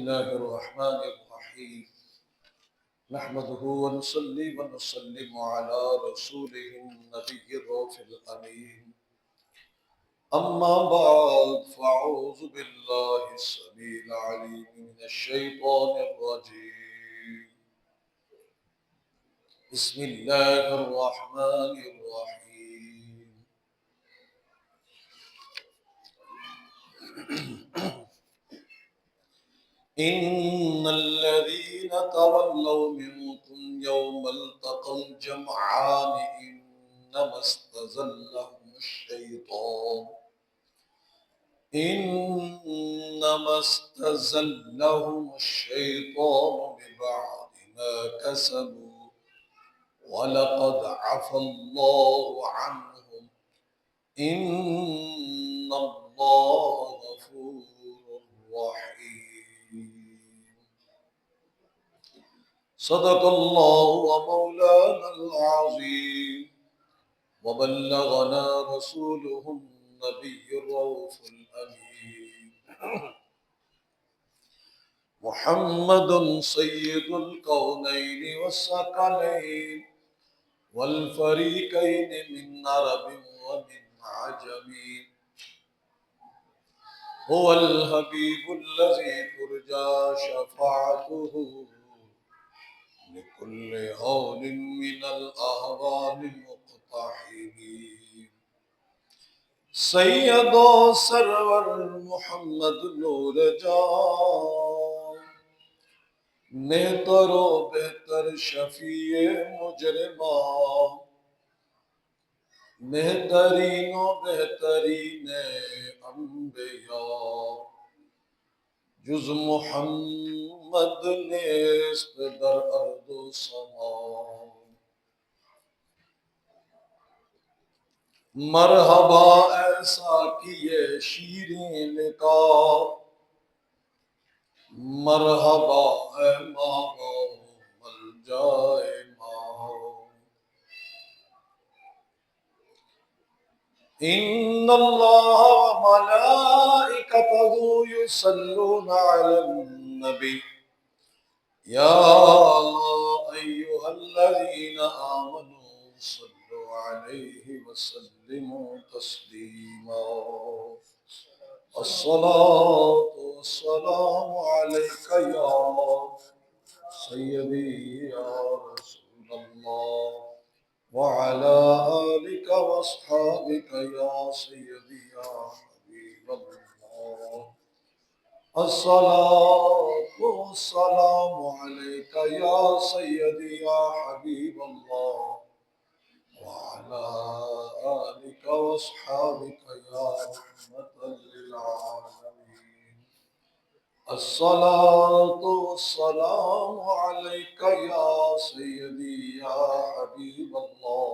बिस्मिल्लाहिर्रहमानिर्रहीम नहमदुहु व नुसल्ली व नुसल्लिमु अला रसूलिहिन नबिय्यिर रऊफिल अमीन अम्मा बाद फ़अऊज़ु बिल्लाहिस समीइल अलीम मिनश शैतानिर रजीम बिस्मिल्लाहिर्रहमानिर्रहीम इन्नल्लज़ीना तवल्लव मिनकुम यौमल तक़ल जमआन इन्नमस्तज़ल्लहुमुश्शैतानु बिबअदि मा कसबू वलक़द अफ़ल्लाहु अन्हुम इन्नल्लाह गफ़ूरुर रहीम। सदक़ल्लाहु व मौलानल अज़ीम व बल्लगना रसूलुहुन नबिय्युर रऊफ़ुल अमीन मुहम्मदुन सय्यिदुल कौनैनि वस्सक़लैन वल फ़रीक़ैनि मिन अरबिन व मिन अजमी हुवल हबीबुल्लज़ी तुरजा शफ़ाअतुहु लिकुल्लि हौलिन मिनल अहवालि मुक़्तहिमीन। सैयदो सरवर मुहम्मद नूर जान नेतरो बेहतर शफीए मुजरिमा बेहतरीनो बेहतरीन अंबिया जुज मुहम्मद नेस्त दर अर्दो समा। मरहबा ऐसा किए शीरीन का मरहबा है माओ मल जाए माओ। इन्नल्लाह व मलाइकतहु युसल्लूना अलन नबी या अय्युहल्लज़ीना आमनू सल्लु अलैहि वसल्लिमू तस्लीमा। अस्सलातु वस्सलामु अलैका या सय्यदी या रसूलल्लाह व अला आलिका व अस्हाबिका या सय्यदी या हबीबल्लाह। अस्सलातु वस्सलामु अलैका या सय्यदी या हबीबल्लाह व अला आलिका व अस्हाबिका या रहमतल लिल आलमीन। अस्सलातु वस्सलामु अलैका या सय्यदी या हबीबल्लाह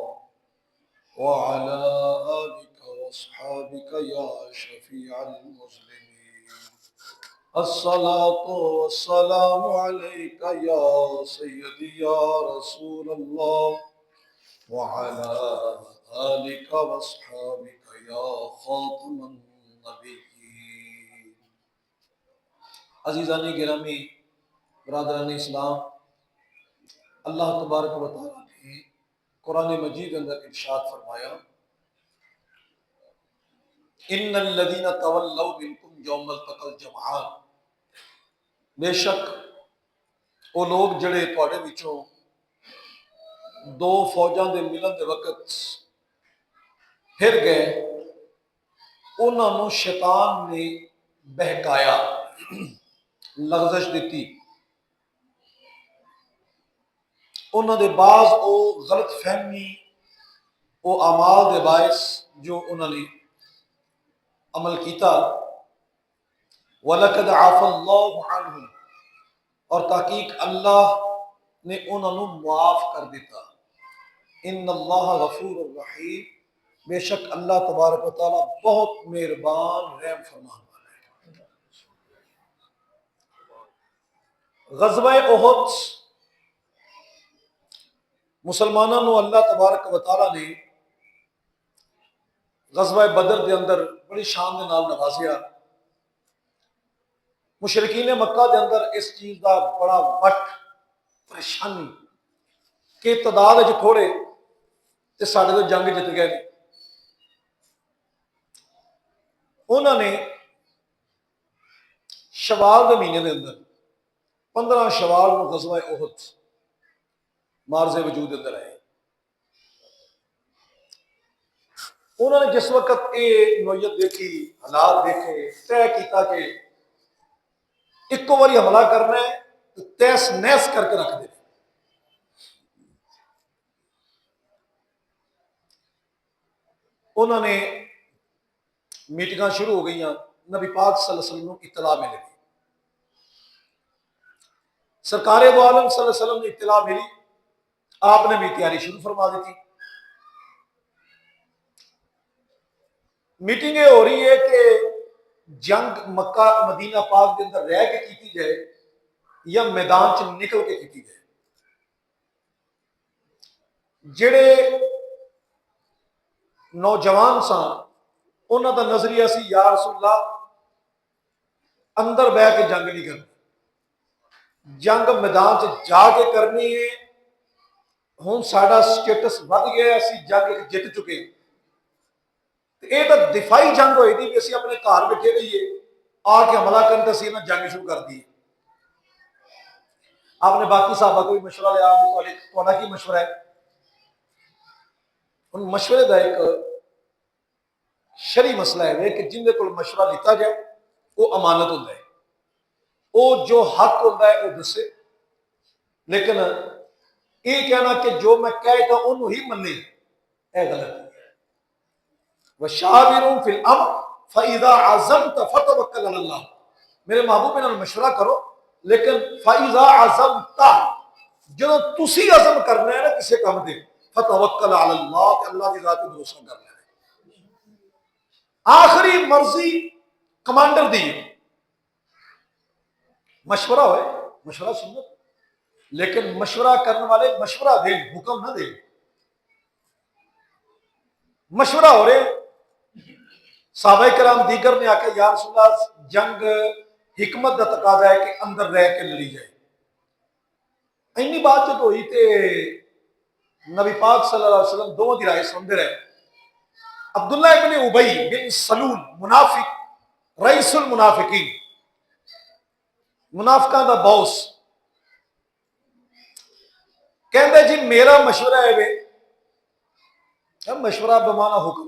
व अला आलिका व अस्हाबिका या शफीअल मुज़लिमीन। अस्सलातु वस्सलामु अलैका या सय्यदी या रसूलल्लाह व अला आलिका व अस्हाबिका या खातमुन नबिय्यीन। अज़ीज़ानी गिरामी बरादरान इस्लाम, अल्लाह तबारक व तआला ने कुरान मजीद अंदर इरशाद फरमाया इन्नल्लज़ीना तवल्लव मिनकुम यौमल तक़ल जमआन, बेशक वो लोग जड़े तुहाडे विचों दो फौजां दे मिलन दे वक़्त फिर गए, उन्होंने शैतान ने बहकाया, लग़ज़श दी। उन्होंने बाज वो गलत फहमी वो अमाल दे बायस जो उन्होंने अमल किया वलक़द अफ़ल्लाहु अन्हुम, और ताकीक अल्लाह ने उन्होंने मुआफ कर दिता। इन्नल्लाह गफ़ूरुर रहीम, बेशक अल्लाह तबारक व तआला बहुत मेहरबान रहम फरमान वाला है। ग़ज़वा उहद मुसलमानों को अल्लाह तबारक व तआला ने ग़ज़वा बदर के अंदर बड़ी शान के नाल नवाजिया। मुशरिकीन मक्का के अंदर इस चीज का बड़ा वट परेशानी कि तादाद थोड़े तो साढ़े तो जंग जित गए। उन्होंने शवाल के महीने के अंदर 15 शवाल को गज़वा उहद मारज़े वजूद अंदर आए। उन्होंने जिस वक्त ये नोयत देखी, हालात देखे, तय किया कि इको बारी हमला करना है तो तैस नैस करके रख दे। उन्होंने मीटिंग शुरू हो गई, नबी पाक सल्लल्लाहु अलैहि वसल्लम को इत्तला मिल गई, सरकार दो आलम सल्लल्लाहु अलैहि वसल्लम ने इत्तला मिली, आपने भी तैयारी शुरू फरमा दी थी। मीटिंग हो रही है कि जंग मक्का मदीना पाक के अंदर रह के की जाए या मैदान च निकल के की जाए। जेड़े नौजवान सन उन्हों का नजरिया सी या रसूलल्लाह अंदर बह के जंग नहीं करनी, जंग मैदान च जाके करनी है। हुण साडा स्टेटस बढ़ गया, असी जंग जित चुके, ये तो दिफाई जंग होई थी भी असी अपने घर बैठे रहिए, आके हमला करन तो असी जंग शुरू कर दी। आपने बाकी साहबा को भी मशवरा लिया, तुहाडा की मशवरा है? उन मशवरे का एक शरी मसला है कि जिंदे को मशवरा लिता जाए वो अमानत होता है, वो जो हक होता है वो दसे, लेकिन ये कहना कि जो मैं कहता उन्होंने ही मने, यह गलत है। वशाविरुम फिल अम्र फइज़ा अज़म्त फतवक्कल अलल्लाह, मेरे महबूब इन्हां मशवरा करो, लेकिन फइज़ा अज़म्त जो तुसी अज़म करना है ना किसी काम से, फतवक्कल अलल्लाह, अल्लाह की ज़ात पे भरोसा करना है। आखिरी मर्जी कमांडर दी, मशवरा हो, मशवरा सुनो, लेकिन मशवरा करने वाले मशवरा दे, हुक्म ना दे। मशवरा हो रहे, साहबा कराम दीगर ने आके या रसूलल्लाह जंग हिकमत का तकाजा है कि अंदर रह के लड़ी जाए। इन्नी बातचीत हुई तो नबी पाक सल्लल्लाहु अलैहि वसल्लम दोनों की राय सुनते रहे। अब्दुल्ला इब्न उबई बिन सलूल मुनाफिक, रईसुल मुनाफिकीन, मुनाफिकां दा बॉस, कहते जी मेरा मशवरा है वे, मशवरा बमाना हुक्म,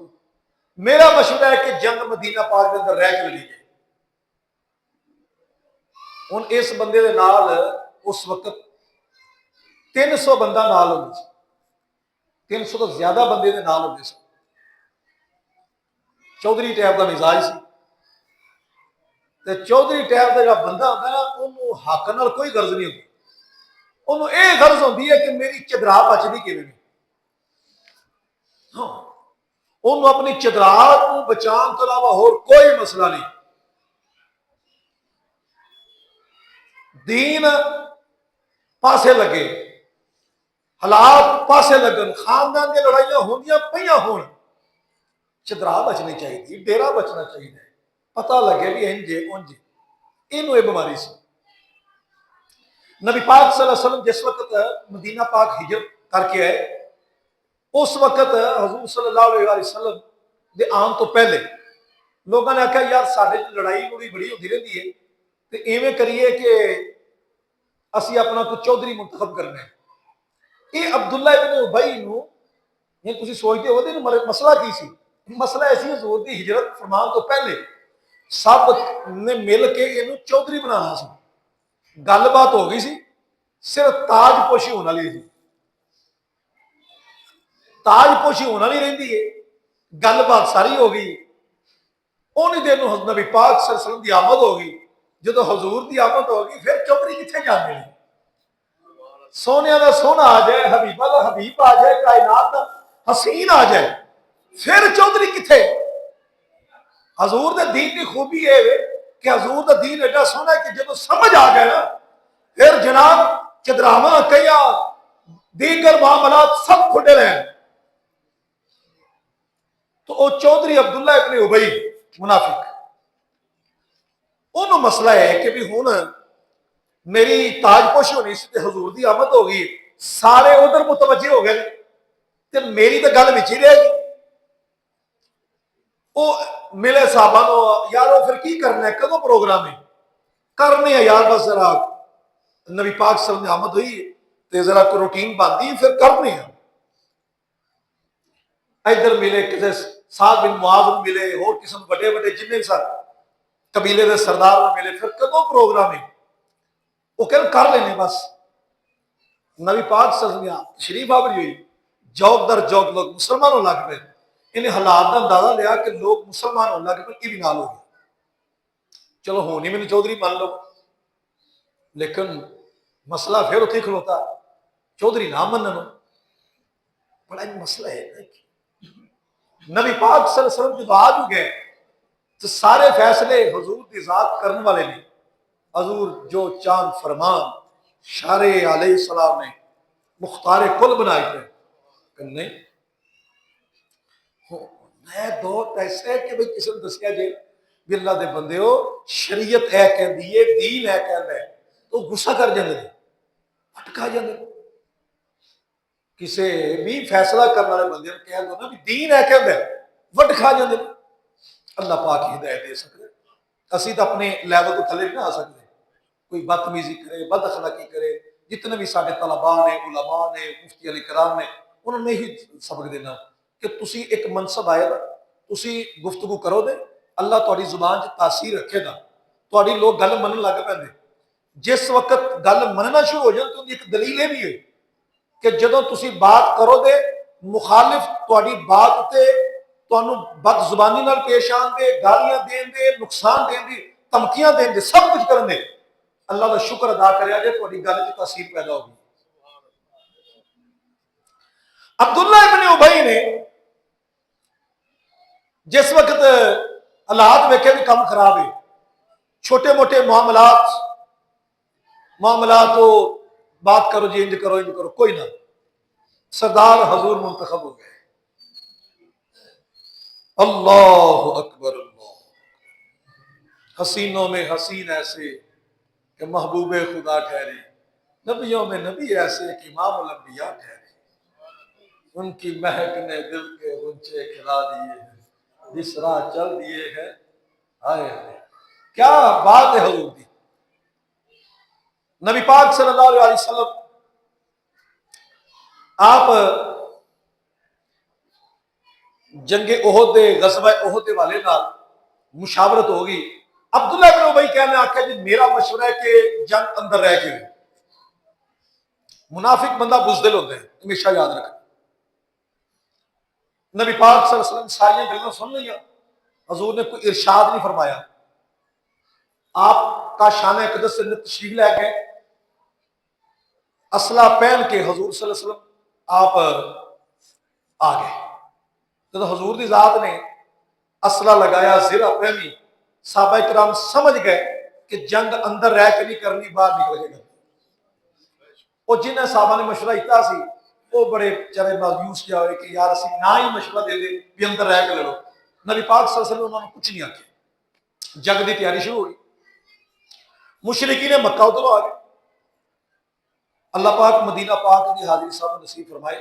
मेरा मशवरा है कि जंग मदीना पाक के अंदर रह के लड़ी जाए। हुण इस बंदे दे नाल उस वक्त 300 बंदा नाल होंदा सी, 300 तो ज्यादा बंदे दे नाल होंदे सी। चौधरी टाइप का मिजाज सी, ते चौधरी टाइप का जो बंदा होता है ना, उन्होंने हक नाल कोई गर्ज नहीं होती, उन्होंने ये गर्ज होती है कि मेरी चदरा बचती किवें। हाँ, उन्होंने अपनी चदरा को बचाने तो अलावा होर कोई मसला नहीं। दीन पासे लगे, हालात पासे लगन, खानदान की लड़ाइयां होंदियां पईयां होण, चदरा बचनी चाहिए, डेरा बचना चाहिए, पता लगे भी इंजे उंज, इनू ये बीमारी सी। नबी पाक सल्लल्लाहु अलैहि वसल्लम जिस वक्त मदीना पाक हिजरत करके आए, उस वक्त हजूर सल्लल्लाहु अलैहि वसल्लम दे आने तो पहले लोगों ने आख्या यार साडे लड़ाई लुड़ी बड़ी होती रहती है, तो इवें करिए कि असी अपना कोई चौधरी मुंतखब करना है। ये अब्दुल्ला इब्न उबई नूं, ये तुसीं सोचते हो कि मसला की सी? मसला ऐसी हजूर की हिजरत फरमान तो पहले सब ने मिल के इनू चौधरी बनाना सी, गलबात हो गई सी, सिर्फ ताजपोशी होने वाली थी, ताजपोशी होने वाली रही है, गलबात सारी हो गई। उन्हीं देर नबी पाक सल्लल्लाहु अलैहि वसल्लम की आमद हो गई, जो हजूर की आमद हो गई फिर चौधरी कितने जाने, सोने का सोना आ जाए, हबीबा का हबीब आ जाए, कायनात का हसीन आ जाए, फिर चौधरी कितने। हजूर के दीन की खूबी है कि हजूर का दीन एडा सोहना है कि जो समझ आ गया ना, फिर जनाब चदरावा कया दीगर मामलात सब खुले रहे। तो वह चौधरी अब्दुल्ला इब्न उबई मुनाफिक, ਉਹਨੂੰ ਮਸਲਾ ਹੈ ਕਿ ਵੀ ਹੁਣ मेरी ताजपोश होनी सी हजूर की आमद हो गई, सारे उधर मुतवजे हो गए ते मेरी तो गल विच ही रहेगी। वो मिले साहबा को, यार वो फिर की करना है, कदों प्रोग्राम है करने है यार, बस जरा नबी पाक सल्लल्लाहु अलैहि वसल्लम की आमद हुई तो जरा कोई रूटीन बनती फिर करने हैं। इधर मिले किसी साद बिन मुआज मिले, होर किसी बड़े बड़े जिन्हें सन कबीले के सरदार मिले, फिर कदों प्रोग्राम है वो कह कर लेने बस। नबी पाक सल्लल्लाहु शरीफ आवरी हुई, जौक दर जौक लोग मुसलमान होने लग पे। इन्हें हालात का अंदाजा लिया कि लोग मुसलमान होने लग पे, ये भी नाल हो गए। चलो होनी मैंने चौधरी मान लो, लेकिन मसला फिर उत्थे खलोता, चौधरी ना मनन बड़ा मसला है। नबी पाक सल्लल्लाहु अलैहि वसल्लम जब आ गए तो सारे फैसले हुजूर की जात करने वाले ने, हजूर जो चांद फरमान शारे अलैहिस्सलाम ने मुख्तार कुल बनाए थे नहीं मैं दौर ऐसे कि भाई किसी ने दसिया जे भी अल्लाह दे बंदे हो शरीयत है कहती है, दीन है कहता है, तो गुस्सा कर जाते अटका जाते। किसी भी फैसला करने वाले बंदे कह दो ना भी दीन है कहता है, वट खा जाते। अल्लाह पाक ही हिदायत दे सकते, असी तो अपने लैवल तो थले नहीं आ सकते। कोई बदतमीजी करे, बद अखलाकी करे, जितने भी साढ़े तलबा ने, उलमा ने, मुफ्ती अली कराम ने, उन्होंने ही सबक देना कि तुसी एक मनसब आएगा, तुसी गुफ्तगू करो दे, अल्लाह तुहाडी जुबान च तासीर रखेगा, तुहाडी लोग गल मनन लग पैंदे। जिस वक्त गल मनना शुरू हो जाए तो एक दलील ये भी है कि जदों तुसी बात करो दे मुखालिफ तुहाडी बात ते तुहानू बद जुबानी नाल पेश आन दे, गालियां देन दे, नुकसान देन दी, धमकियां देन दे, सब कुछ करन दे, अल्लाह का शुक्र अदा करिया जे तुहाडी गल च तासीर पैदा होगी। अब्दुल्ला इब्न उबई ने जिस वक्त हालात वेखे भी काम खराब है, छोटे मोटे मामलात तो बात करो जी, इंज करो, कोई ना, सरदार हजूर मुंतखब हो गए। अल्लाह अकबर, अल्लाह, हसीनों में हसीन ऐसे कि महबूबे खुदा ठहरे, नबियों में नबी ऐसे कि इमामुल अंबिया ठहरे, उनकी महक ने दिल के गुंचे खिला दिए हैं, जिस राह चल दिए हैं। हाय क्या बात है हजूर की। नबी पाक सल्लल्लाहु अलैहि वसल्लम आप जंगे ओहद दे गज़वा ओहद दे वाले नाल मुशावरत हो गई। अब्दुल्ला इब्न उबई कहने आख्या जी मेरा मशवरा है कि जंग अंदर रह के, मुनाफिक बंदा बुज़दिल होता है, हमेशा याद रखना। नबी पाक सल्लल्लाहु अलैहि वसल्लम सारी गल्लां सुन लिया, हजूर ने कोई इरशाद नहीं फरमाया, आपका शान अक़दस से तशरीफ लै गए, असला पहन के हजूर सल्लल्लाहु अलैहि वसल्लम आप आ गए। तो हजूर की जात ने असला लगाया, जिरा पहनी, साहबा इकराम समझ गए कि जंग अंदर रह के नहीं करनी, बाहर निकल के। और जिन्हें साहबा ने मशवरा किया सी वो बड़े बेचारे मायूस किया हो कि यार असी ना ही मशवरा दे दे भी अंदर रह के लड़ो। नबी पाक सल्लल्लाहु अलैहि वसल्लम उन्होंने कुछ नहीं आख्या। जंग की तैयारी शुरू हुई, मुशरिकी ने मक्का उधरों आ गए। अल्लाह पाक मदीना पाक की हाजिरी साहब नसीब फरमाए,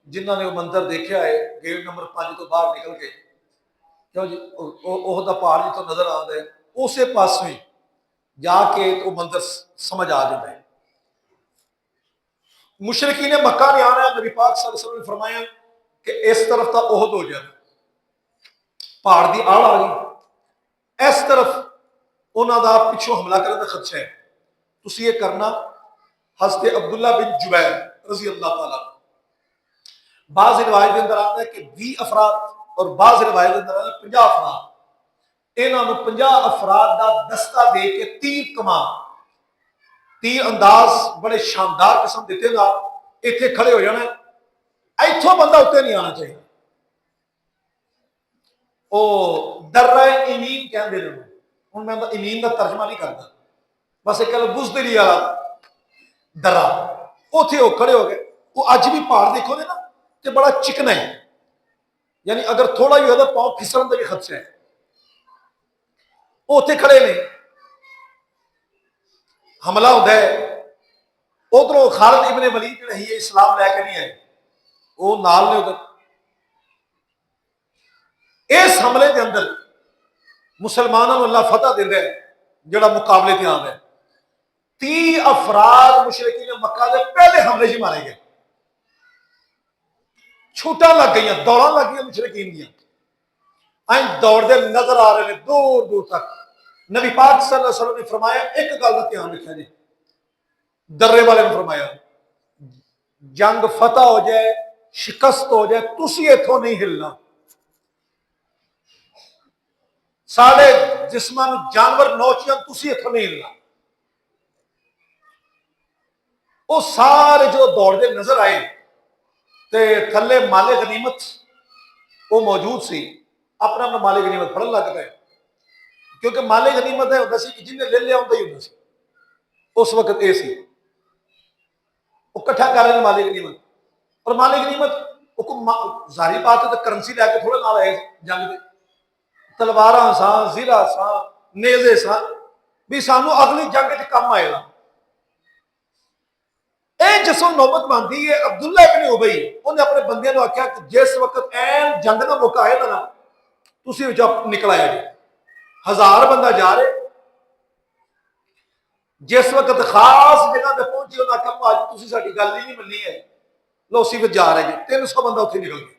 जिन्होंने वो मंजर देखा है, गेट नंबर 5 तो बाहर निकल के क्यों जी ओहदा पहाड़ जितों नजर आता है उस पास ही जाके तो मंजर समझ आ जाता है। मुशरिकी ने मक्का ने आना, नबी पाक सल्लल्लाहु अलैहि वसल्लम ने फरमाया कि इस तरफ तो ओहद हो जाए, पहाड़ की आड़ आ गई, इस तरफ उन्होंने पिछों हमला करने का खदशा है, तुम ये करना। हज़रत अब्दुल्ला बिन जुबैर रज़ी अल्लाह तआला, बाज़ रिवायत के अंदर आता है कि 20 अफराद और बाज़ रिवायत के अंदर आता है 50 अफराद, इन्होंने 50 अफराद का दस्ता दे के तीर कमान, तीर अंदाज बड़े शानदार किस्म दिते ना, इत्थे खड़े हो जाना, इथों बंदा उत्ते नहीं आना चाहिए। ओ दर्रा इमीन कहते हैं, हूँ मैं इमीन का तर्जमा नहीं करता, बस एक बुज़दिली वाला दर्रा, उथे वो खड़े हो गए। वो अज भी पहाड़ देखो ना तो बड़ा चिकना है, यानी अगर थोड़ा ही होता पाँव फिसलन का भी खदशा है। वो उत्थे खड़े ने, हमला होता है, उधरों खालिद इब्ने वलीद जिहड़े ही इस्लाम लैके नहीं आए, वो नाल ने उधर। इस हमले के अंदर मुसलमानों को अल्लाह फतह देता है, जिहड़ा मुकाबले ते आंदा है। 30 अफराद मुशरिकीन मक्का के पहले हमले च मारे गए। छूटा लग गई, दौड़ा लग गई मुशरिकीन दियां, अं दौड़ते नजर आ रहे हैं दूर दूर तक। नबी पाक सल्लल्लाहु अलैहि वसल्लम ने फरमाया, एक गल का ध्यान रखा जी, दर्रे वाले ने फरमाया, जंग फतह हो जाए, शिकस्त हो जाए, तुसी इथों नहीं हिलना। साढ़े जिस्मां जानवर नौचियां, तुसी इथों नहीं हिलना। वो सारे जो दौड़ते नजर आए, ते थले माले गनीमत वो मौजूद सी, अपना अपना माले गनीमत फड़न लग पे, क्योंकि माले गनीमत है होता सी कि जिन्हें ले लिया होता ही होता सी। उस वक्त ये सी वो कट्ठा कर रहे हैं माले गनीमत, और माले गनीमत जारी बात है, तो करंसी लैके थोड़े नाल आए जंग के, तलवारां सा, जिरा सा, नेजे सा, भी सानू अगली जंग च कम आएगा। जिसों नौबत बनती है, अब्दुल्ला इब्ने उबई उन्हें अपने बंदियों को आख्या कि जिस वक्त ऐन जंग का मौका आएगा ना, तुसी निकल आया जी। 1000 बंदा जा रहे, जिस वक्त खास जगह पे पहुंचे, उन्हें आख्या भाजी तुसी साडी गल ही नहीं मनी है, लो असीं फिर जा रहे जी। 300 बंदा उत्थे निकल गया,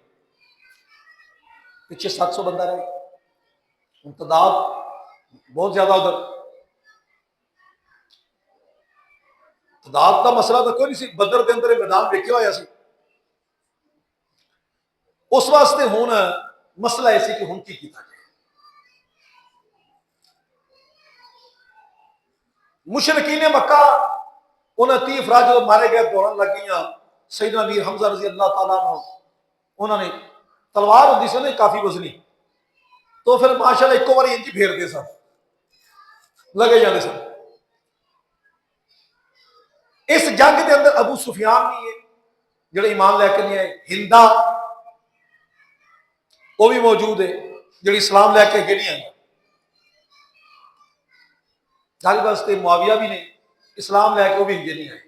पिछे 700 बंदा रह गया। तादाद बहुत ज्यादा उधर, तादाद का मसला तो कोई नहीं सी, बदर के अंदर मैदान वेख्या होया सी। उस वास्ते हुण मसला ऐसी कि हुण की कीता जाए। मुशरिकीन मक्का उन्हें 30 अफराद जो मारे गए, दौड़न लग गई। सैयदना मीर हमजा रजी अल्लाह तआला अन्हु, उन्होंने तलवार होती सी ना काफी वजनी, तो फिर माशाल्लाह इको बारी इंज फेरते सन, लगे जाते सन। इस जंग के अंदर अबू सुफियान भी है, जो ईमान लैके नहीं आए। हिंदा वो भी मौजूद है, जो इस्लाम लैके नहीं आई। जाहिर वास्ते मुआविया भी ने इस्लाम लैके वो भी इंजे नहीं आए।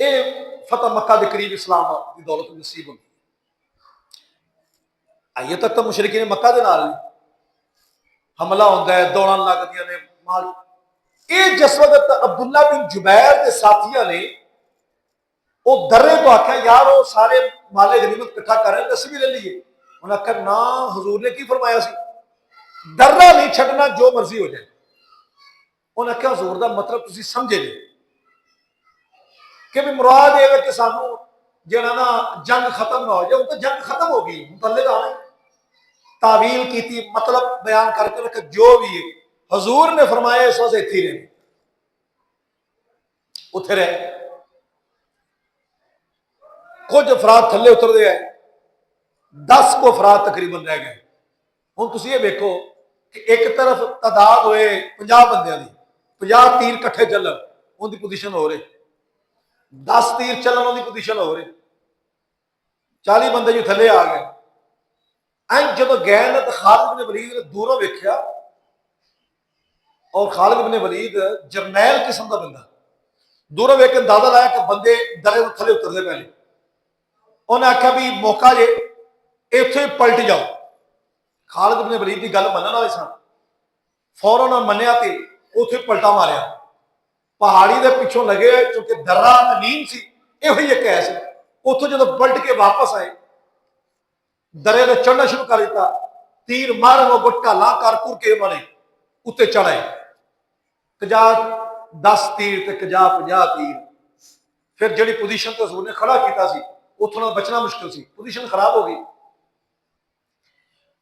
ये फतह मक्का के करीब इस्लाम की दौलत नसीब होगी। आइए तक तो मुशरिकीन मक्का के नाल हमला होता है, दौड़न लगदियां ने माल। ये जिस वक्त अब्दुल्ला बिन जुबैर के साथियों ने वो दर्रे को आख्या, यार वो सारे माले गनीमत इकट्ठा कर रहे हैं, असीं भी ले लीए। उन्हें आख्या ना, हजूर ने की फरमाया सी, दर्रा नहीं छड्डना, जो मर्जी हो जाए। उन्हें आख्या हजूर का मतलब तुसीं समझे नहीं कि भी मुराद ये है कि सानू जिहड़ा ना जंग खत्म ना हो जाए। तो जंग खत्म हो गई, थल्ले आने तावील की, मतलब बयान करके रखे, जो भी है हजूर ने फरमाया इस वजह इत्थे रहे, उत्थे रहे। कुछ अफराद थले उतरते हैं, 10 को अफराद तकरीबन रह गए। हुण तुसीं ये वेखो कि एक तरफ तादाद होए 50 बंदियां दी, 50 तीर कट्ठे चलन, उनकी पोजीशन हो रही, 10 तीर चलन, उनकी पोजीशन हो रही, 40 बंदे जो थले आ गए। जो गए ना, तो खालिद इब्ने वलीद ने दूरों वेख्या, और खालिद इब्ने वलीद जरनैल किस्म का बंदा, दूरों वेख के अंदाजा लाया कि बंदे दरे तो थले उतरते पहले। उन्हें आख्या भी मौका जे, इत्थे पलट जाओ। खालिद इब्ने वलीद की गल मनन वाले सन, फौरन मन्निया ते उत्थे पलटा मारिया, पहाड़ी के पिछों लगे, क्योंकि दर्रा अमीन सी, इहो ही एक ऐस। उतों जो पलट के वापस आए, दरे ने चढ़ना शुरू कर दिता, तीर मारन वो गुटका ला कर कुर के मारे उत्ते चढ़ाए, 10 तीर ते 50 तीर। फिर जी पोजीशन तो हजूर ने खड़ा किया सी, उथों बचना मुश्किल सी, पोजीशन खराब हो गई।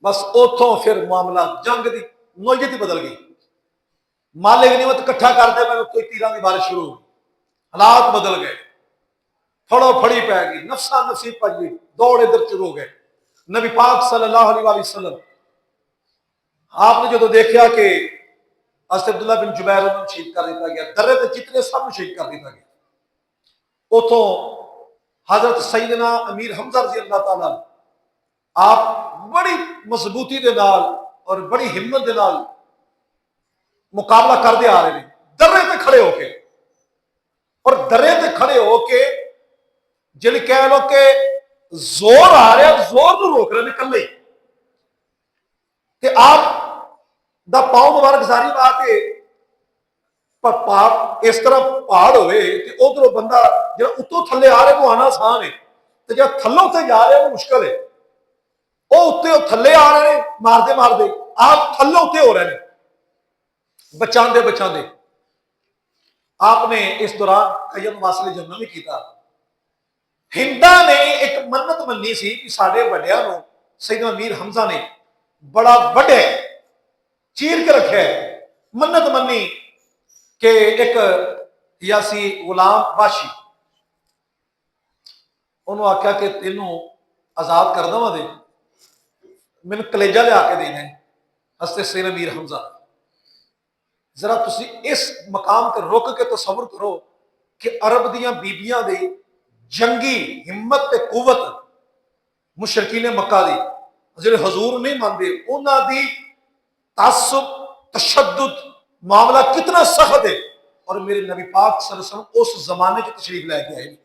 बस उथों फिर मामला जंग की नौयत ही बदल गई। माले गनीमत इकट्ठा करते मैं कोई तीरां की बारिश शुरू हो गई, हालात बदल गए, फड़ो फड़ी पै गई, नफसा नफसी पै गई, दौड़ इधर शुरू हो गए। नबी पाक सल्लल्लाहु अलैहि वसल्लम आपने जो देखा कि अब्दुल्ला बिन जुबैर उन्होंने शहीद कर दिया गया, दर्रे ते जितने सब शहीद कर दिया गया। उतों हजरत सैयदना अमीर हमजा रज़ी अल्लाह तआला आप बड़ी मजबूती के नाल और बड़ी हिम्मत के नाल मुकाबला करते आ रहे हैं दर्रे ते खड़े होके, और दर्रे ते खड़े होके जिहड़ी कह लो कि जोर आ रहा, जोर को रोक रहे हैं कल्ले कि आप दा पाँव मुबारक सारी बात है, पर पहाड़ इस तरह पहाड़ होवे ते उधरों बंदा जो उत्तों थल्ले आ रहे वो आना आसान है, तो जो थल्लों से जा रहे वो मुश्किल है। वो उत्ते थल्ले आ रहे हैं मारते मारते, आप थल्लों उत्ते हो रहे हैं बचाते बचाते। आपने इस दौरान कई वासले जन्म भी किया। हिंदा ने एक मन्नत मनी सी कि साडे वड्डियां नूं सैयदना मीर हमजा ने बड़ा वड्डे चीर के रखे, मन्नत मनी कि एक यासी गुलाम बाशी उन्होंने आख्या कि तेनों आजाद कर दवा दे, मैंने कलेजा लिया के देना है। हस्ते सैयदना मीर हमजा, जरा तुसी इस मकाम पर रुक के तसव्वुर करो कि अरब दियां बीबियां दे जंगी हिम्मत ते कुवत, मुशरकीन मक्का दी जिहड़े हजूर नहीं मानते उन्हां दी तासुब तशद्दुद मामला कितना सख्त है, और मेरे नबी पाक सल्लल्लाहु अलैहि वसल्लम उस जमाने की तशरीफ लैके आए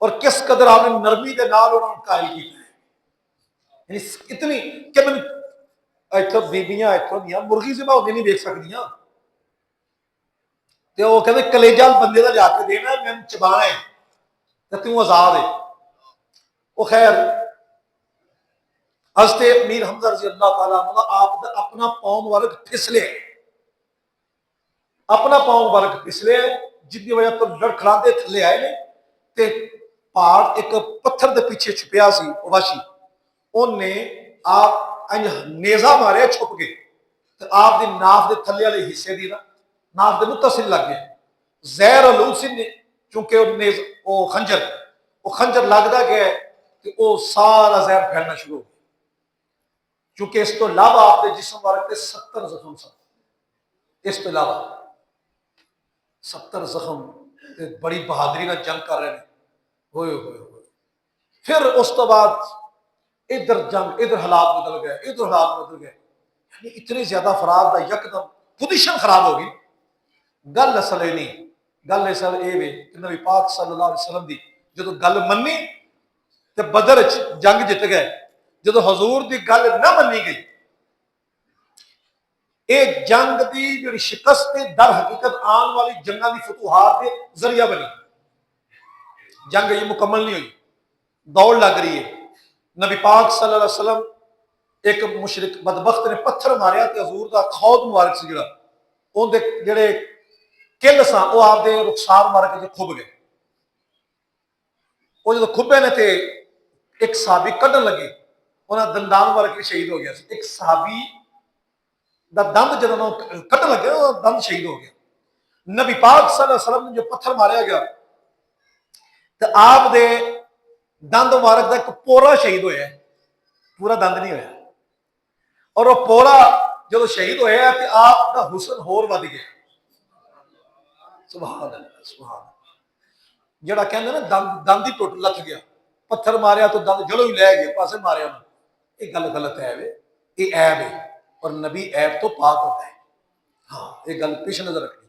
और किस कदर आपने नरमी के नाल उन्होंने कायल किया है। इतनी कि मैं इतों बीबियां इतों दियां मुर्गी ज़िबा होंदी नहीं देख सकदियां, तो वो कहते कलेजा बंदे का जाके देना, मैं चबाना है तो तू आजाद है। वो खैर हज़रत मीर हमजा रज़ी अल्लाह तआला अन्हु आप अपना पाँव मुबारक फिसले, अपना पाँव मुबारक फिसले, जिसकी वजह तो लड़खड़ाते थले आए ने, ते पहाड़ एक पत्थर के पीछे छुपया सी वाशी, उन्हें आप इंज नेजा मारे छुप के, तो आप दी नाफ के थले वाले हिस्से की ना नाफ के मुतसिल लग गया, जहर अलूद सी ने, क्योंकि वो खंजर लगता गया तो वो सारा जहर फैलना शुरू हो गया। क्योंकि इस तो इलावा आपके जिसम मुबारक के 70 जख्म सन, इस तो इलावा 70 जख्म, बड़ी बहादुरी का जंग कर रहे हैं। हो फिर उस तो बाद इधर जंग, इधर हालात बदल गए, इधर हालात बदल गए, यानी इतने ज्यादा फरार का यकदम पोजीशन खराब हो गई। गल असल ये नहीं, गल असल ये वे कि नबी पाक सल्लल्लाहु अलैहि वसल्लम दी जो गल मनी तो बदर जंग जित गए, जो हजूर की गल ना मनी गई, ये जंग की जी शिकस्त दर हकीकत आने वाली जंगों की फतूहात के जरिया बनी। जंग ये मुकम्मल नहीं हुई, दौड़ लग रही है। नबी पाक सल्लल्लाहु अलैहि वसल्लम एक मुशरिक बदबख्त ने पत्थर मारिया तो हजूर का खौद मुबारक से जोड़ा उनके जेड़े किल सा वो आपके रुखसार मार के खुब गए। वो जो खुबे ने थे एक सहाबी कढ़न लगे, उन्हें दंदान मार के शहीद हो गया। एक सहाबी का दंद जो कढ़न लगे दंद शहीद हो गया। नबी पाक सल्लल्लाहु अलैहि वसल्लम ने जो पत्थर मारिया गया तो आप दे दंद मुबारक का एक पोरा शहीद होया, पूरा दंद नहीं होया, और वो पोरा जो शहीद होया तो आपका हुसन होर वध गया। सुभान अल्लाह, सुभान अल्लाह। जेड़ा कहंदे ना दंद ही टुट लथ गया, पत्थर मारिया तो दंद जड़ों ही लै गया, पासे मारिया ना, ये गल गलत है वे, ये ऐब है और नबी ऐब तो पाक होता है। हाँ, ये गल पेश नजर रखनी।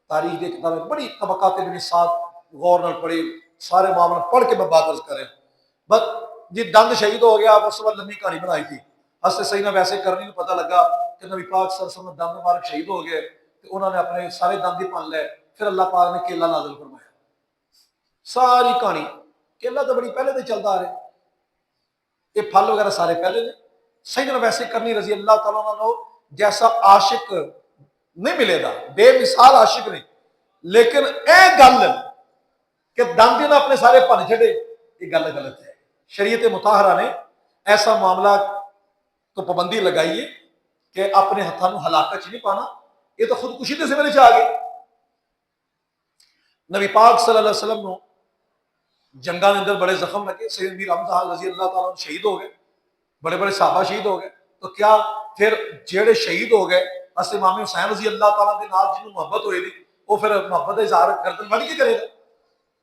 तारीख की किताबें बड़ी तबकात मेरे साथ गौर न पढ़े, सारे मामले पढ़ के मैं बात अर्ज करें। बस जी दंद शहीद हो गया, उस वक्त लंबी कहानी बनाई थी। हंसते सही ना वैसे करनी में पता लगा कि नबी पाक सल्लल्लाहु अलैहि वसल्लम दंद मुबारक शहीद हो गए, तो उन्होंने अपने सारे दंद ही भन ले। फिर अल्लाह पाक ने केला नाज़िल फरमाया। सारी कहानी केला तो बड़ी पहले तो चलता आ रहा, ये फल वगैरह सारे पहले ने। सही वैसे करनी रजी अल्लाह तआला अन्हु जैसा आशिक नहीं मिलेगा, बेमिसाल आशिक नहीं, लेकिन ए गल कि दंद ने अपने सारे भन छड़े, ये गल गलत है। शरीयत मुताहरा ने ऐसा मामला तो पाबंदी लगाई है कि अपने हाथों हलाकत नहीं पाना, ये तो खुदकुशी के जिम्मे आ गए। नबी पाक सल्लल्लाहु अलैहि वसल्लम जंगा के अंदर बड़े जख्म लगे, सैयद मीर हमजा रज़ी अल्लाह तआला शहीद हो गए, बड़े बड़े सहाबा शहीद हो गए। तो क्या फिर जेड़े शहीद हो गए अस इमाम हुसैन रज़ी अल्लाह तआला के नाल जिन्होंने मोहब्बत हुई थी, वो फिर मोहब्बत का इजहार गर्दन वढ़ के करेगा?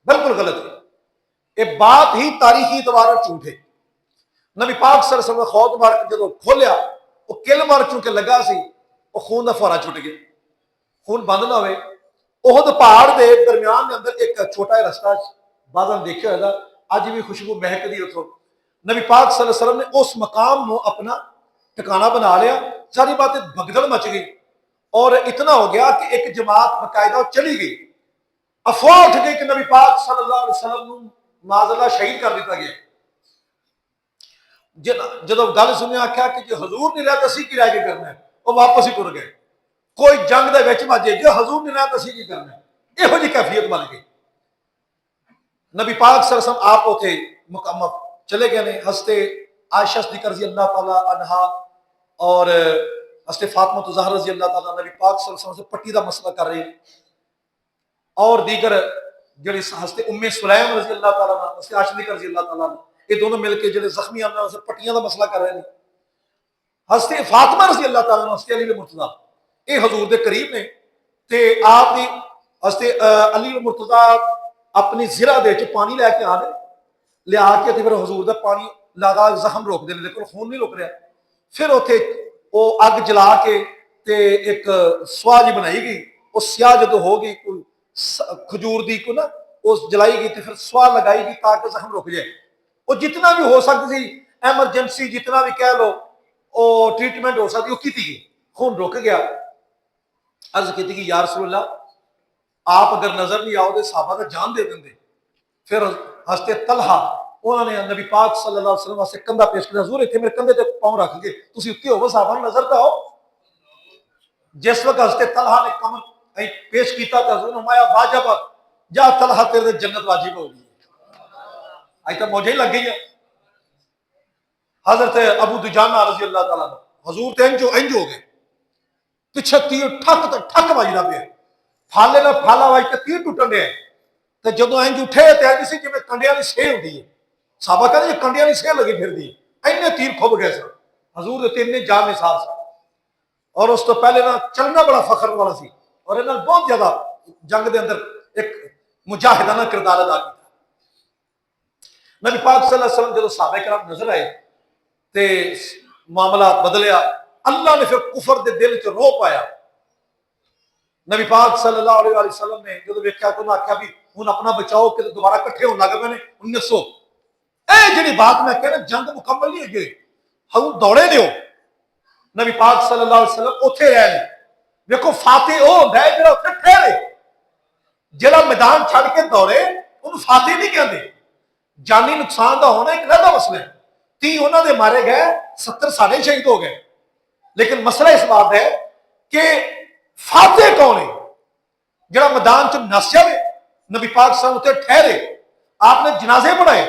बिल्कुल गलत है। ये बात ही तारीखी एतबार झूठ है। नबी पाक सल्लल्लाहु अलैहि वसल्लम खौत मार के जो खोलिया, वो किल मार चुके लगा सी, वो खून का फुहारा छुट गया। खून बंद ना होवे। ओहद पहाड़ के दरम्यान अंदर एक छोटा रस्ता बादल देखा होगा, अज भी खुशबू महकदी उतो। नबी पाक सल्लल्लाहु अलैहि वसल्लम ने उस मकाम को अपना ठिकाना बना लिया। सारी बात भगदड़ मच गई और इतना हो गया कि एक जमात बकायदा चली गई। अफवाह उठ गई कि नबी पाक सल्लल्लाहु अलैहि वसल्लम माज़अल्लाह शहीद कर दिया गया। जो गल सुनी आख्या कि जो हजूर नहीं रहा तो असी की रह के करना है, वो वापस ही तुर गए। कोई जंग के विच वजे, जो हजूर नहीं रहा तो असी की करना है, इहो जी कैफियत बन गई। नबी पाक सल्लल्लाहु अलैहि वसल्लम आप उथे मुकम्मल चले गए ने। हस्ते आयशा सिद्दीक़ा रज़ी अल्लाह तआला अन्हा और हस्ते फातिमा ज़हरा रज़ी अल्लाह तआला नबी पाक सल्लल्लाहु अलैहि वसल्लम से पट्टी का मसला कर रहे और दीगर जिहड़े हस्ते उम्मे सुलैम रज़ी अल्लाह तआला हस्ते आयशा सिद्दीक़ा रज़ी अल्लाह तआला ये दोनों मिलकर जिहड़े जख्मी आने से पट्टियां का मसला कर रहे हैं। हस्ते फातिमा रज़ी अल्लाह तआला हस्ते अली मुर्तज़ा ये हजूर के करीब ने ते आप दी हस्ते अली मुर्तज़ा अपनी जिरा दे पानी लैके आ गए, लिया के फिर हजूर का पानी लगा जख्म रोक दे, लेकिन खून नहीं रुक रहा। फिर उथे वो अग जला के ते एक स्वाह जी बनाई गई। वो स्याह जो हो गई कोई खजूर की को ना उस जलाई गई तो फिर स्वाह लगाई गई ताकि जख्म रुक जाए। वो जितना भी हो सकती थी एमरजेंसी जितना भी कह लो वो ट्रीटमेंट हो सकती वो की गई, खून रुक गया। अर्ज की कि या रसूल अल्लाह आप अगर नजर नहीं आओ तो साहबा का जान दे देंगे। फिर हस्ते तलहा उन्होंने नबी पाक सल्लल्लाहु अलैहि वसल्लम से कंधा पेश किया, हजूर इतने मेरे कंधे ते पांव रख के तुम उत्ते होवो साहबा नजर तो आओ। जिस वक्त हस्ते तलहा ने कमर पेश किया तो हजूर फरमाया वाजिब जा तलहा तेरे जन्नत वाजिब हो गई। अज तो मौजे ही लग गई है। हजरत अबू दुजाना रज़ी अल्लाह तआला हजूर तो इंज हो गए, पिछे तीर ठक तो ठक बजदा पे, फाले ना फाला बज के तीर टुटन डे तो जो इंज उठे तो इंज सी जिवें कंडियां की सेह होंदी है। साहबा कहते कंडियां की सेह लगी फिरदी, इन्ने तीर खुब गए सन हजूर के इन्ने जान निसार सन। और उस तो पहले ना चलना बड़ा फखर वाला सी और इन्होंने बहुत ज्यादा जंग के अंदर एक मुजाहिदाना किरदार अदा किया। नबी पाक सल्लल्लाहु अलैहि वसल्लम जो सहाबा किराम नजर आए ते मामला बदलिया। अल्लाह ने फिर कुफर के दिल च रो पाया। नबी पाक सल्लल्लाहु अलैहि वसल्लम ने जो वेख्या तो आख्या भी हुण अपना बचाओ कि दोबारा इकट्ठे होने लग पे ने 1900। ये जी बात मैं कहना जंग मुकम्मल नहीं है, हम दौड़े ने। नबी पाक सल्लल्लाहु अलैहि वसल्लम उत्थे रहे। देखो फाते वो होंदा है जो उत्थे ठहरे, जिहड़ा मैदान छड़ के दौड़े उन्होंने फाते नहीं कहते। जानी नुकसान का होना एक अलग मसला है। 30 उन्होंने मारे गए, 70 साढ़े शहीद हो गए। लेकिन मसला इस बात है कि फाते कौन है जो मैदान च नस्या वे। नबी पाक सल्लल्लाहु अलैहि वसल्लम ठहरे, आपने जनाजे पढ़ाए।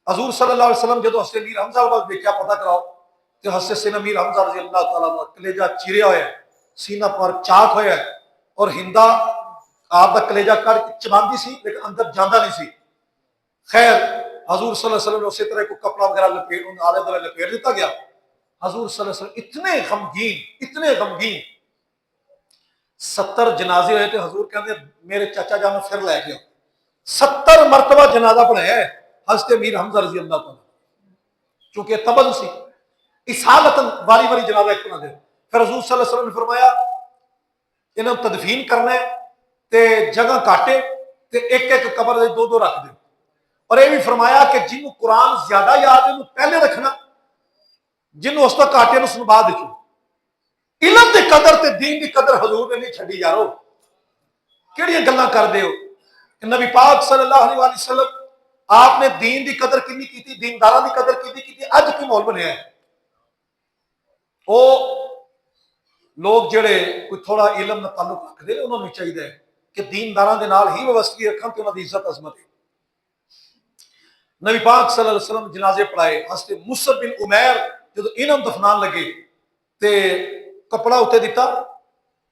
हजूर सल्लल्लाहु अलैहि वसल्लम जो हस्ते मीर हमजा वाल देखा पता कराओ तो हस्ते से मीर हमजा रज़ी अल्लाह तआला दा कलेजा चिरिया होया, सीना पर चाक होया और हिंदा आपका कलेजा कट चबांदी सी लेकिन अंदर जाता नहीं सी। खैर हजूर सल्लल्लाहु अलैहि वसल्लम उसी तरह को कपड़ा वगैरह लपेट आले दुआले लपेट दिता गया। हजूर सल्लल्लाहु अलैहि वसल्लम इतने गमगीन 70 जनाजे हुए थे। हजूर कहते मेरे चाचा जान फिर लै गया 70 मरतबा जनाजा पढ़ाया है हजरत मीर हमजा रज़ी अल्लाह तआला, चूंकि तबद सी इसालतन वारी वारी जनाजा एक दे। फिर हजूर सल्लल्लाहु अलैहि वसल्लम ने फरमाया इन्हों तदफीन करना है ते जगह काटे ते एक एक कबर दो दो रख दे। और यह भी फरमाया कि जिन्होंने कुरान ज्यादा याद है पहले रखना, जिन्होंने उस तक काटे सुनवा दे। इलम की कदर ते दीन की कदर हजूर ने नहीं छड़ी यारो, किहड़ियां गल्लां करदे हो। नबी पाक सल्लल्लाहु अलैहि वसल्लम आपने दीन की कदर कितनी की, दीनदारां की कदर कितनी की। अज की माहौल बनया है, वो लोग जिहड़े कोई थोड़ा इलम नाल ताल्लुक रखते हैं उन्होंने चाहिए कि दीनदारां दे नाल ही व्यवस्थी रखन ते उन्हां दी इज्जत अजमत है। नबी पाक सल्लल्लाहु अलैहि वसल्लम जनाजे पढ़ाए। हज़रत मुसअब बिन उमैर जो इन्होंने दफनान लगे ते कपड़ा उत्ते दिता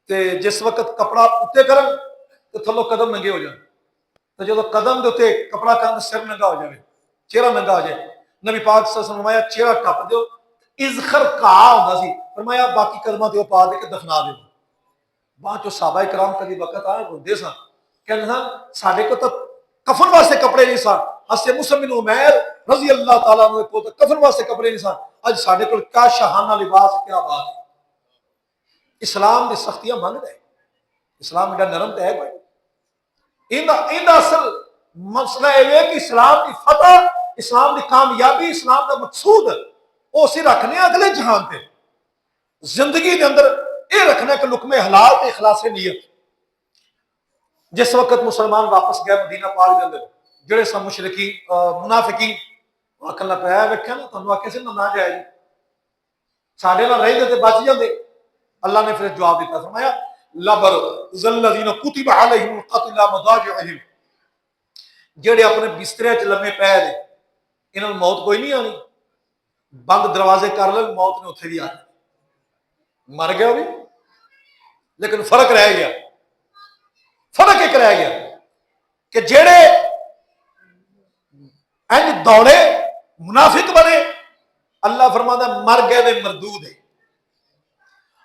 ते जिस वक्त कपड़ा उत्ते करन तो थल्लों कदम नंगे हो जाए, तो जो कदम के उत्ते कपड़ा करन सिर नंगा हो जाए, चेहरा नंगा हो जाए। नबी पाक सल्लल्लाहु अलैहि वसल्लम फरमाया चेहरा टप दो, इज़खर घाह होंदा सी, फरमाया बाकी कदमां ते पा दे के दफना दो। बाद चो सहाबा किराम कभी वक्त आए रोंदे सन, कहंदे सन साडे को तो कफन वास्ते कपड़े नहीं सन। हज़रत मुसअब बिन उमैर रज़ी अल्लाह तआला अन्हु को तो कफन वास्ते कपड़े नहीं सन। अज साडे कोल क्या शहाना लिबास, क्या बात है। इस्लाम की सख्तियां मंगदा है, इस्लाम एडा नरम तो है कोई। इनका असल मसला यह है कि इस्लाम की फतह, इस्लाम की कामयाबी, इस्लाम का मकसूद वो असीं रखने अगले जहान पे, जिंदगी के अंदर यह रखना कि लुकमे हलाल ते इखलासे नीयत। जिस वक्त मुसलमान वापस गए मदीना पाक के अंदर, जेड़े सब मुशरिकी मुनाफिकी आखन लग पाया, वेख्या ना तुहानू आख्या सी ना जाए जी, साडे नाल रहिंदे ते बच जांदे। अल्लाह ने फिर जवाब दिता, फरमाया लबरज़ल्लज़ीना कुतिबा अलैहिमुल क़त्ल मदाजिअहिम, जेड़े अपने बिस्तरे च लम्मे पै ने, इन्हां नूं मौत कोई नहीं आनी, बंद दरवाजे कर ले, मौत ने उत्थे भी आनी, मर गया भी। लेकिन फर्क रह गया, फर्क एक रह गया कि जेड़े इंज दौड़े मुनाफिक बने, अल्लाह फरमाता मर गए ने मरदूद है।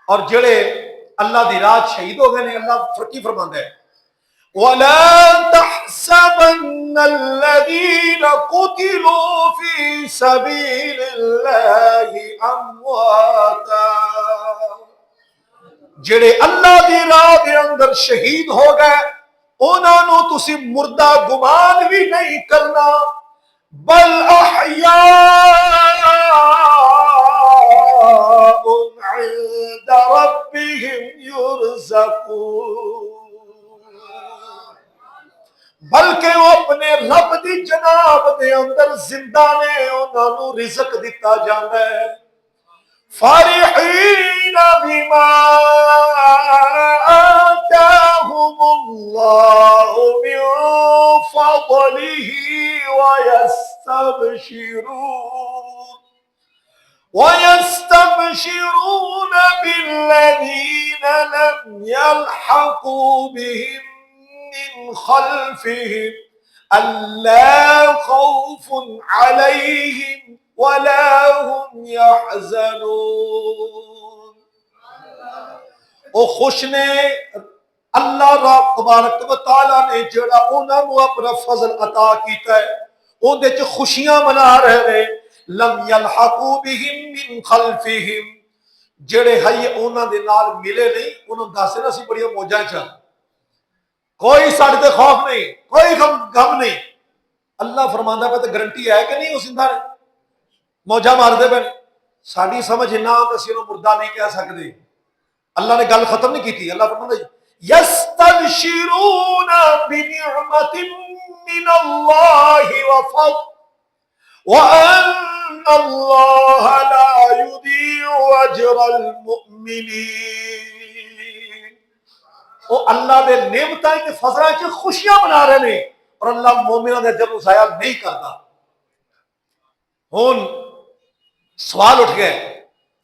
और जेड़े अल्लाह दी राह शहीद हो गए ने, अल्लाह फर्की फरमाता है, वला तहसबन्नल्लज़ीना कुतिलू फी सबीलिल्लाहि अमवाता, जेड़े अल्लाह दी राह दे अंदर शहीद हो गए उन्होंने तुसी मुर्दा गुमान भी नहीं करना, बल अहयाउन इंद रब्बिहिम युरज़क़ून, बल्कि वो अपने रब दी जनाब दे अंदर जिंदा ने, उन्होंने रिज़क दिता जाता है। फरिहीन बिमा आताहुमुल्लाहु मिन फज़लिही वयस्तबशिरून बिल्लज़ीन लम यल्हक़ू बिहिम मिन खल्फिहिम अल्ला खौफुन अलैहिम वला हुम यहज़नून। ओ खुश ने अल्लाह तबारक व तआला ने जेड़ा उन्होंने अपना फजल अता किया है, उहदे च खुशियां मना रहे ने। लम यल्हक़ू बिहिम मिन खल्फिहिम, जेड़े हई उन्हां दे नाल मिले नहीं, उन्होंने दस ना सी बड़ियां मौजां च, कोई साडे ते खौफ नहीं, कोई गम नहीं। अल्लाह फरमांदा पे तो गारंटी है कि नहीं, उस इंदा मौजा मारते पे। साड़ी समझ इन्ना तो असीं उहनूं मुर्दा नहीं कह सकते। अल्लाह ने गल खत्म नहीं की। अल्लाह फरमांदा यस्तबशिरूना बिनिअमतिन मिनल्लाहि व फज़ल व अन्नल्लाह ला युदीउ अजरल मुमिनीन। वो अल्लाह दे नेमतां ते फज़लां च खुशियां मना रहे ने और अल्लाह मोमिनां दे अजर नूं ज़ाया नहीं करता। हुण सवाल उठ गया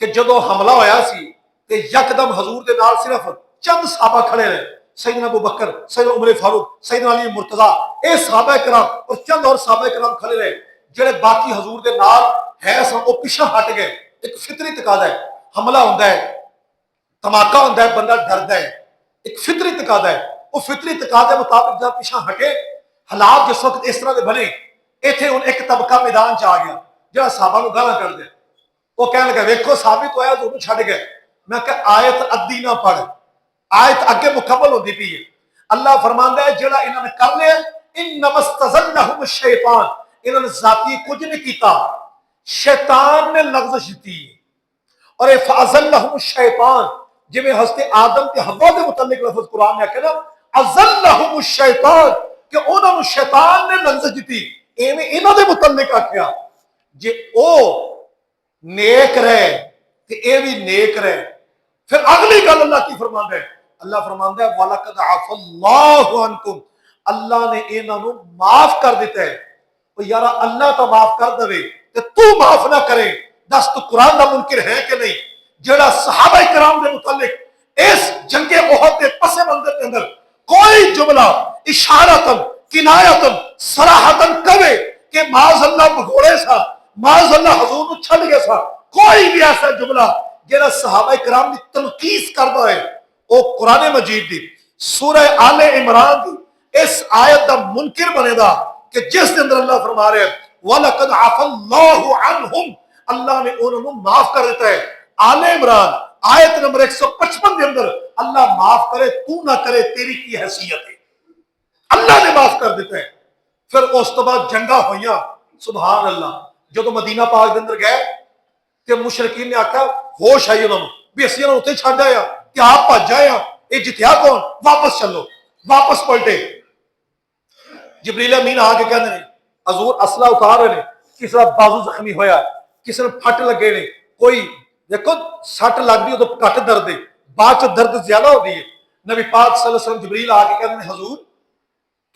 कि जदों हमला होया सी ते यकदम हजूर के नाल सिर्फ चंद सहाबा खड़े रहे, सैयदना अबू बकर, सैयदना उमर फारूक, सैयदना अली मुर्तजा, ये सहाबा किराम और चंद और सहाबा किराम खड़े रहे। जेड़े बाकी हजूर के नाल है सन वो पिछा हट गए। एक फितरी तकादा है, हमला होंदा है, धमाका होंदा है, बंदा डरदा है, एक फितरी तकादा है। वो फितरी तकादे मुताबिक जब पिछा हटे, हालात जिस वक्त इस तरह के बने, इत्थे हुण एक तबका मैदान च आ गया जो साहबा नूं गालां कढदे। वो कह लगा वेखो साबित होया तुहानूं छड्ड गए। मैं कहा आयत अद्धी ना पढ़, आयत अगे मुकम्मल होती पई है। अल्लाह फरमांदा है जेड़ा इन्होंने कर लिया, इन्नमस्तज़ल्लहुम शैतान, इन्होंने जाती कुछ नहीं किया, शैतान ने लग़्ज़िश दी। और फ़अज़ल्लहुम शैतान, जिवें हज़रत आदम ते हव्वा दे मुतल्लिक लफ़्ज़ कुरान ने आख्या ना, अज़ल्लहुम शैतान, कि उन्होंने शैतान ने लग़्ज़िश दी, इवें इन्हां दे मुतल्लिक आख्या जे ओ नेक रहे ते ए भी नेक रहे। फिर अगली गल अल्लाह की फरमांदा है, अल्लाह फरमांदा है वलक़द अफ़ल्लाहु अन्कुम, अल्लाह ने इन्हों माफ कर दिता है। तो यार अल्लाह तो माफ कर दे ते तू माफ ना करे, दस तू कुरान का मुनकिर है कि नहीं? जेड़ा सहाबा किराम के मुतल्लिक इस जंगे उहद के पसे मंजर के अंदर कोई जुमला इशारतन किनायतन सराहतन कवे कि माज़अल्लाह भगोड़े सा, माज़अल्लाह हजूर नूं छड्ड गए सा, कोई भी ऐसा जुमला जेड़ा सहाबा किराम की तनकीस करता है, वो कुरान मजीद की सूरह आले इमरान की इस आयत का मुनकिर बनेगा कि जिस अंदर अल्लाह फरमा रहे हैं वलक़द अफ़ल्लाहु अन्हुम, अल्लाह ने उन्होंने माफ कर देता है। आले इमरान आयत नंबर 155 के अंदर अल्लाह माफ करे तू ना करे तेरी की हैसियत है, अल्लाह ने माफ कर दिता है। फिर उस तो बाद जंगा होइया, सुभान अल्लाह। जो तो मदीना पाक के अंदर गए कि मुशरकीन ने आख्या होश आई उन्होंने भी असं उत्थे छड्ड आया कि आप भज आए ये जितया कौन, वापस चलो, वापस पलटे। जिबरील अमीन आके कहते हैं हजूर असला उतार रहे, किसी का बाजू जख्मी होया, किसी ने फट लगे ने, कोई देखो सट लग गई तो घट दर्द है, बाद च दर्द ज्यादा होती है। नबी पाक सल्लल्लाहु अलैहि वसल्लम जिबरील आके कहते हैं हजूर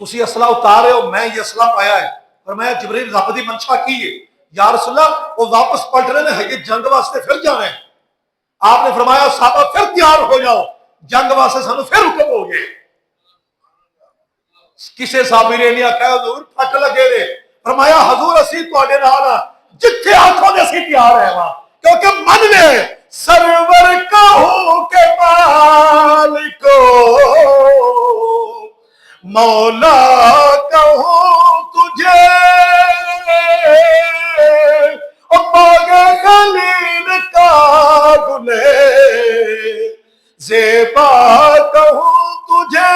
तुसी असला उतार रहे हो, मैं ये असला पाया है और मैं जिबरील रब की मंशा की है या रसूल अल्लाह वो वापस पलट रहे हैं, ये जंग वास्ते फिर जाना है। आपने फरमाया साहबा फिर तैयार हो जाओ, जंग वास्ते सानू फिर हुक्म हो गए। किसी साहबी ने नहीं आख्या हजूर फट लगे ने, फरमाया हजूर असी तुहाडे नाल आ, जिथे आखोगे असी तैयार है वहां, क्योंकि मन में सरवर कहो के मालिको मौला कहो तुझे, मांगे खलील का गुले ज़ेबा कहूं तुझे।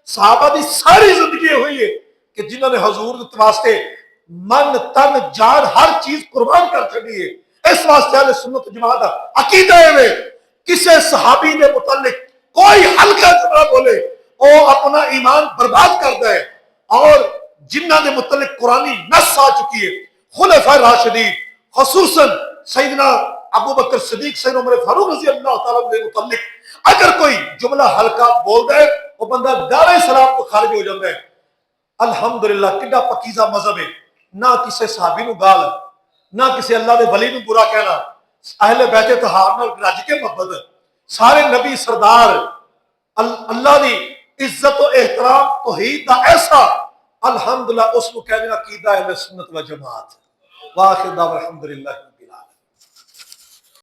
साहबा की सारी जिंदगी हुई है कि जिन्होंने हजूर वास्ते मन तन जान हर चीज कुर्बान कर छड़ी है। इस वास्ते अहले सुन्नत जमात दा अकीदा है किसी सहाबी के मुतल्लिक कोई हल्का जुमला बोले वो अपना ईमान बर्बाद करता है। और जिन्ना के मुतल्लिक कुरानी नस आ चुकी है, खुलफाए राशिदीन खुसूसन सैयदना अबू बकर सिद्दीक, सैयदना उमर फारूक रज़ी अल्लाह तआला के मुतल्लिक अगर कोई जुमला हल्का बोल दे वो बंदा दारे सलाम को खारिज हो जाता है। अल्हम्दुलिल्लाह कितना पकीजा मजहब है, ना किसी सहाबी नूं गाल, ना किसी अल्लाह के वली नूं बुरा कहना, अहले बैत तहार नाल रज के मोहब्बत, सारे नबी सरदार अल्लाह की इज्जत और एहतराम तौहीद दा ऐसा अल्हम्दुलिल्लाह उसको कहना अकीदा अहले सुन्नत व जमात। वाखिर दावा अल्हम्दुलिल्लाह।